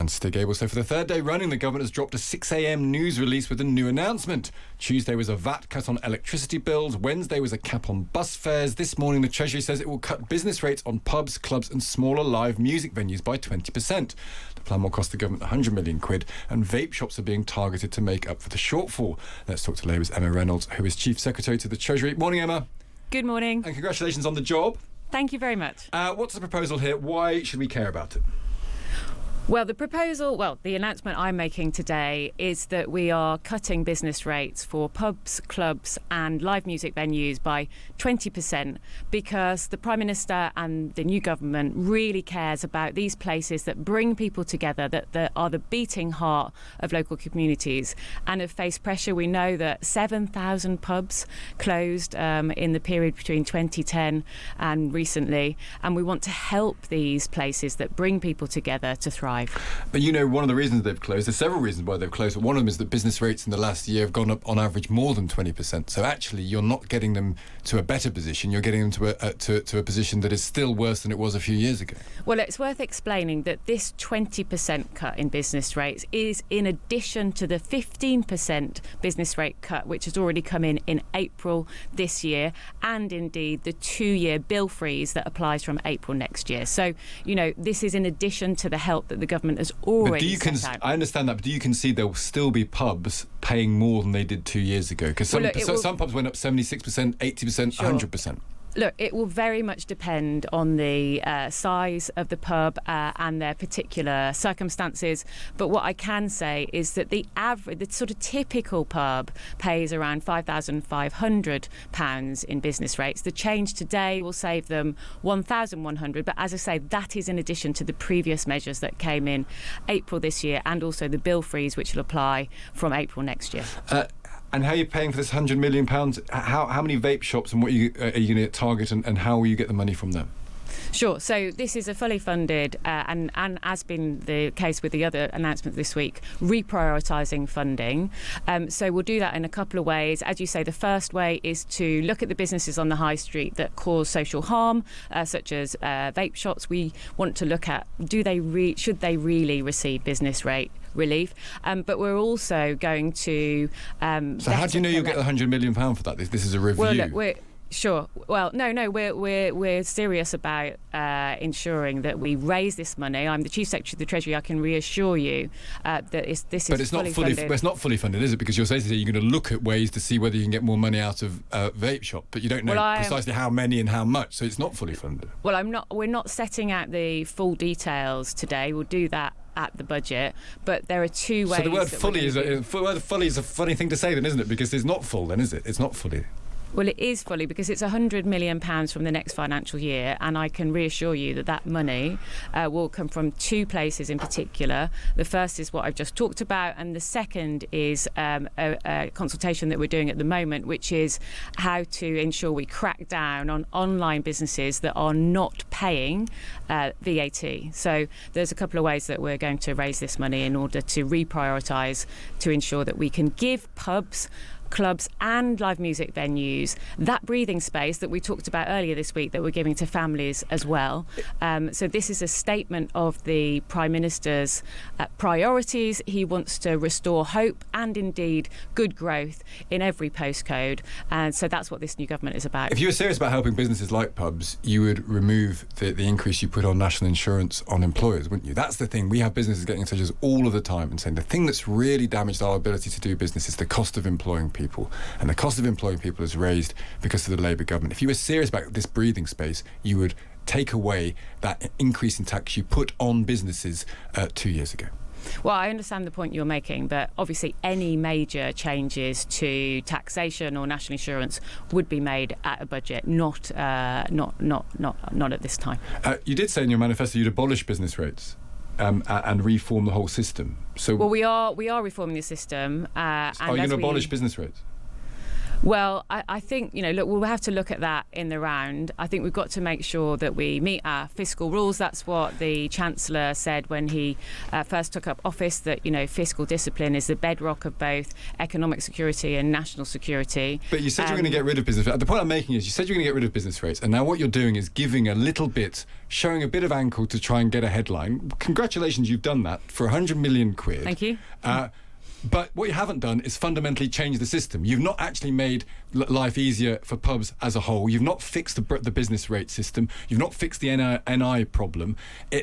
Stig. So for the third day running, the government has dropped a 6 a.m. news release with a new announcement. Tuesday was a VAT cut on electricity bills. Wednesday was a cap on bus fares. This morning, the Treasury says it will cut business rates on pubs, clubs and smaller live music venues by 20%. The plan will cost the government 100 million quid, and vape shops are being targeted to make up for the shortfall. Let's talk to Labour's Emma Reynolds, who is Chief Secretary to the Treasury. Morning, Emma. Good morning. And congratulations on the job. Thank you very much. What's the proposal here? Why should we care about it? Well, the announcement I'm making today is that we are cutting business rates for pubs, clubs and live music venues by 20% because the Prime Minister and the new government really cares about these places that bring people together, that are the beating heart of local communities and have faced pressure. We know that 7,000 pubs closed in the period between 2010 and recently, and we want to help these places that bring people together to thrive. But one of the reasons they've closed, there's several reasons why they've closed, but one of them is that business rates in the last year have gone up on average more than 20%. So actually you're not getting them to a better position, you're getting them to a position that is still worse than it was a few years ago. Well, it's worth explaining that this 20% cut in business rates is in addition to the 15% business rate cut which has already come in April this year, and indeed the 2-year bill freeze that applies from April next year. So, this is in addition to the help that the government has already set out. I understand that, but do you concede there will still be pubs paying more than they did 2 years ago? Because some pubs went up 76%, 80%, Sure. 100%. Look, it will very much depend on the size of the pub and their particular circumstances. But what I can say is that the sort of typical pub pays around £5,500 in business rates. The change today will save them £1,100. But as I say, that is in addition to the previous measures that came in April this year, and also the bill freeze, which will apply from April next year. And how are you paying for this £100 million? How many vape shops and what are you going to target, and how will you get the money from them? Sure. So this is a fully funded, and as been the case with the other announcements this week, reprioritising funding. So we'll do that in a couple of ways. As you say, the first way is to look at the businesses on the high street that cause social harm, such as vape shops. We want to look at should they really receive business rate relief, but we're also going to. So how do you know you'll get the £100 million for that? This is a review. Well, look, Sure. Well, no, we're serious about ensuring that we raise this money. I'm the Chief Secretary of the Treasury. I can reassure you that this is fully funded. But it's not fully funded, is it? Because you're saying you're going to look at ways to see whether you can get more money out of vape shop, but you don't know precisely how many and how much, so it's not fully funded. Well, we're not setting out the full details today. We'll do that at the budget, but there are two ways. So the word fully is a funny thing to say then, isn't it? Because it's not full then, is it? It's not fully. Well, it is fully, because it's £100 million from the next financial year, and I can reassure you that money will come from two places in particular. The first is what I've just talked about, and the second is a consultation that we're doing at the moment, which is how to ensure we crack down on online businesses that are not paying VAT. So there's a couple of ways that we're going to raise this money in order to reprioritise, to ensure that we can give pubs, clubs and live music venues that breathing space that we talked about earlier this week that we're giving to families as well. So this is a statement of the Prime Minister's priorities. He wants to restore hope and indeed good growth in every postcode, and so that's what this new government is about. If you were serious about helping businesses like pubs, you would remove the increase you put on national insurance on employers, wouldn't you? That's the thing. We have businesses getting in touch with us all of the time and saying the thing that's really damaged our ability to do business is the cost of employing people, and the cost of employing people is raised because of the Labour government. If you were serious about this breathing space, you would take away that increase in tax you put on businesses 2 years ago. Well, I understand the point you're making, but obviously any major changes to taxation or national insurance would be made at a budget, not at this time. You did say in your manifesto you'd abolish business rates. And reform the whole system. So, well, we are reforming the system. Are you going to abolish business rates? Well, I think, look, we'll have to look at that in the round. I think we've got to make sure that we meet our fiscal rules. That's what the Chancellor said when he first took up office, that, fiscal discipline is the bedrock of both economic security and national security. But you said you were going to get rid of business rates. The point I'm making is you said you were going to get rid of business rates, and now what you're doing is giving a little bit, showing a bit of ankle to try and get a headline. Congratulations, you've done that for 100 million quid. Thank you. But what you haven't done is fundamentally change the system. You've not actually made life easier for pubs as a whole. You've not fixed the business rate system. You've not fixed the NI problem.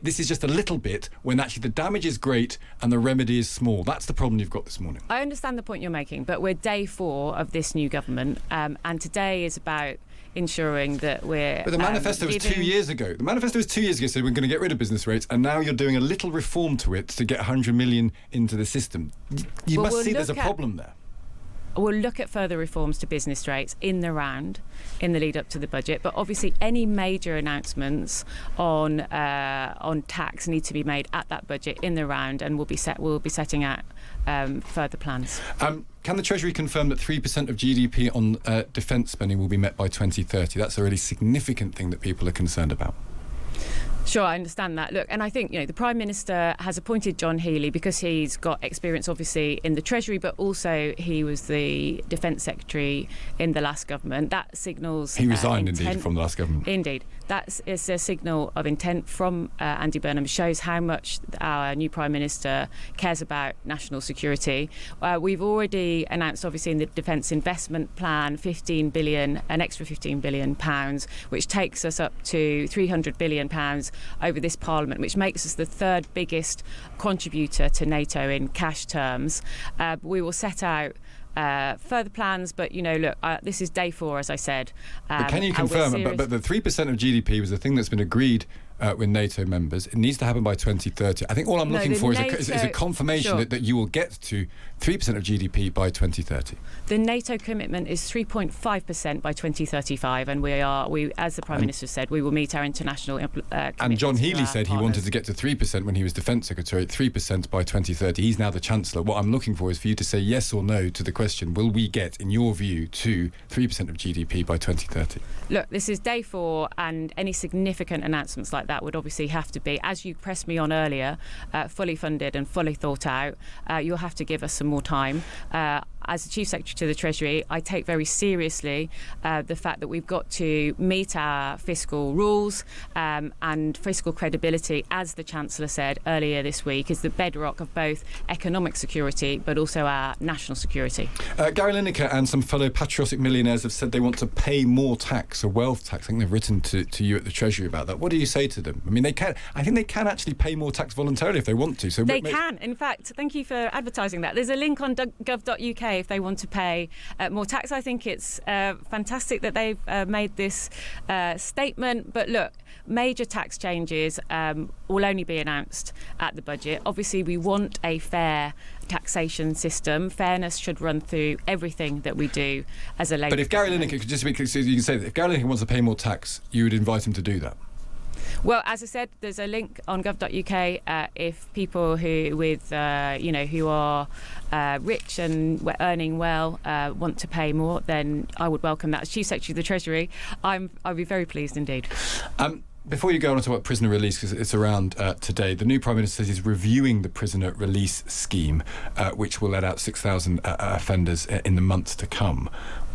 This is just a little bit when actually the damage is great and the remedy is small. That's the problem you've got this morning. I understand the point you're making, but we're day 4 of this new government, and today is about ensuring that we're... But the manifesto was 2 years ago. The manifesto was 2 years ago, said we're going to get rid of business rates, and now you're doing a little reform to it to get 100 million into the system. You must see there's a problem there. We'll look at further reforms to business rates in the round, in the lead up to the budget. But obviously, any major announcements on tax need to be made at that budget in the round, and we'll be setting out further plans. Can the Treasury confirm that 3% of GDP on defence spending will be met by 2030? That's a really significant thing that people are concerned about. Sure, I understand that. Look, and I think, the Prime Minister has appointed John Healey because he's got experience, obviously, in the Treasury, but also he was the Defence Secretary in the last government. That signals... He resigned, indeed, from the last government. Indeed. That is a signal of intent from Andy Burnham, shows how much our new Prime Minister cares about national security. We've already announced, obviously, in the Defence Investment Plan, an extra £15 billion, which takes us up to £300 billion over this Parliament, which makes us the third biggest contributor to NATO in cash terms. We will set out further plans, but look, this is day 4, as I said. But can you confirm? But the 3% of GDP was the thing that's been agreed with NATO members. It needs to happen by 2030. I think all I'm looking for is a confirmation that you will get to 3% of GDP by 2030. The NATO commitment is 3.5% by 2035, and we, as the Prime Minister said, we will meet our international commitments. And John Healey said he wanted to get to 3% when he was Defence Secretary, 3% by 2030. He's now the Chancellor. What I'm looking for is for you to say yes or no to the question, will we get, in your view, to 3% of GDP by 2030? Look, this is day 4, and any significant announcements like that would obviously have to be, as you pressed me on earlier, fully funded and fully thought out. You'll have to give us some more time. As the Chief Secretary to the Treasury, I take very seriously the fact that we've got to meet our fiscal rules, and fiscal credibility, as the Chancellor said earlier this week, is the bedrock of both economic security but also our national security. Gary Lineker and some fellow patriotic millionaires have said they want to pay more tax, a wealth tax. I think they've written to you at the Treasury about that. What do you say to them? I mean, I think they can actually pay more tax voluntarily if they want to. So they can. In fact, thank you for advertising that. There's a link on gov.uk if they want to pay more tax. I think it's fantastic that they've made this statement. But look, major tax changes will only be announced at the budget. Obviously, we want a fair taxation system. Fairness should run through everything that we do as a Labour. But if Gary Lineker, just to be clear, so you can say that if Gary Lineker wants to pay more tax, you would invite him to do that? Well, as I said, there's a link on gov.uk. If people who are rich and earning well want to pay more, then I would welcome that. As Chief Secretary of the Treasury, I'd be very pleased indeed. Before you go on to talk about prisoner release, because it's around today, the new Prime Minister says he's reviewing the prisoner release scheme, which will let out 6,000 offenders in the months to come.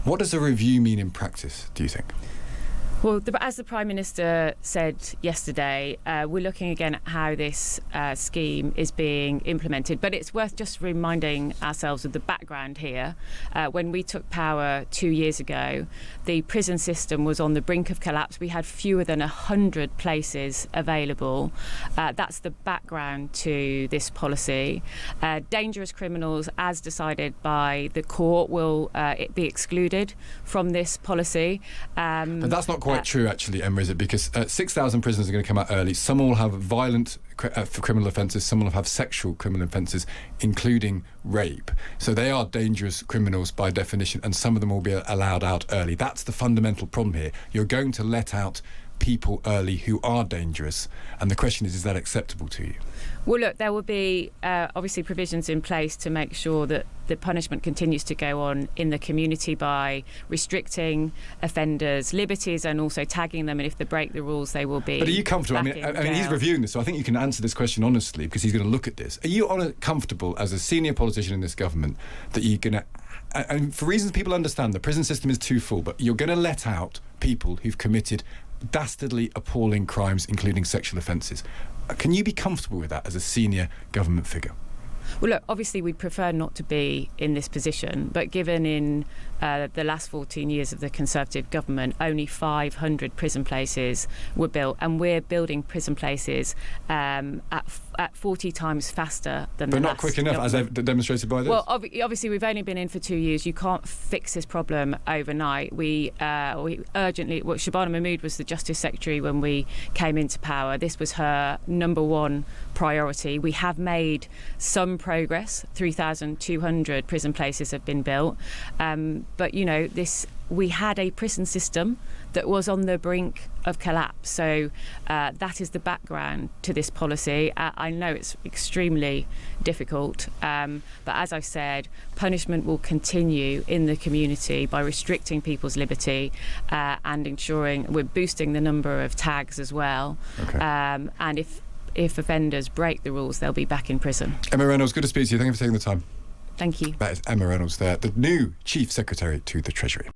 What does a review mean in practice, do you think? Well, as the Prime Minister said yesterday, we're looking again at how this scheme is being implemented. But it's worth just reminding ourselves of the background here. When we took power 2 years ago, the prison system was on the brink of collapse. We had fewer than 100 places available. That's the background to this policy. Dangerous criminals, as decided by the court, will be excluded from this policy. But that's not quite true, actually, Emma, is it? Because 6,000 prisoners are going to come out early. Some will have violent criminal offences, some will have sexual criminal offences, including rape. So they are dangerous criminals by definition, and some of them will be allowed out early. That's the fundamental problem here. You're going to let out people early who are dangerous. And the question is that acceptable to you? Well, look, there will be obviously provisions in place to make sure that the punishment continues to go on in the community by restricting offenders' liberties and also tagging them. And if they break the rules, they will be. But are you comfortable? Back I mean, he's reviewing this, so I think you can answer this question honestly because he's going to look at this. Are you comfortable as a senior politician in this government that you're going to, and for reasons people understand, the prison system is too full, but you're going to let out people who've committed dastardly, appalling crimes, including sexual offences? Can you be comfortable with that as a senior government figure? Well, look, obviously we'd prefer not to be in this position, but given in the last 14 years of the Conservative government, only 500 prison places were built, and we're building prison places at 40 times faster than but the not last quick enough, government. as demonstrated by this? Well, obviously we've only been in for 2 years. You can't fix this problem overnight. We urgently... Well, Shabana Mahmood was the Justice Secretary when we came into power. This was her number one priority. We have made some progress. 3,200 prison places have been built. But, you know, we had a prison system that was on the brink of collapse. So that is the background to this policy. I know it's extremely difficult, but as I said, punishment will continue in the community by restricting people's liberty and ensuring we're boosting the number of tags as well. Okay. And if offenders break the rules, they'll be back in prison. Emma Reynolds, good to speak to you. Thank you for taking the time. Thank you. That is Emma Reynolds there, the new Chief Secretary to the Treasury.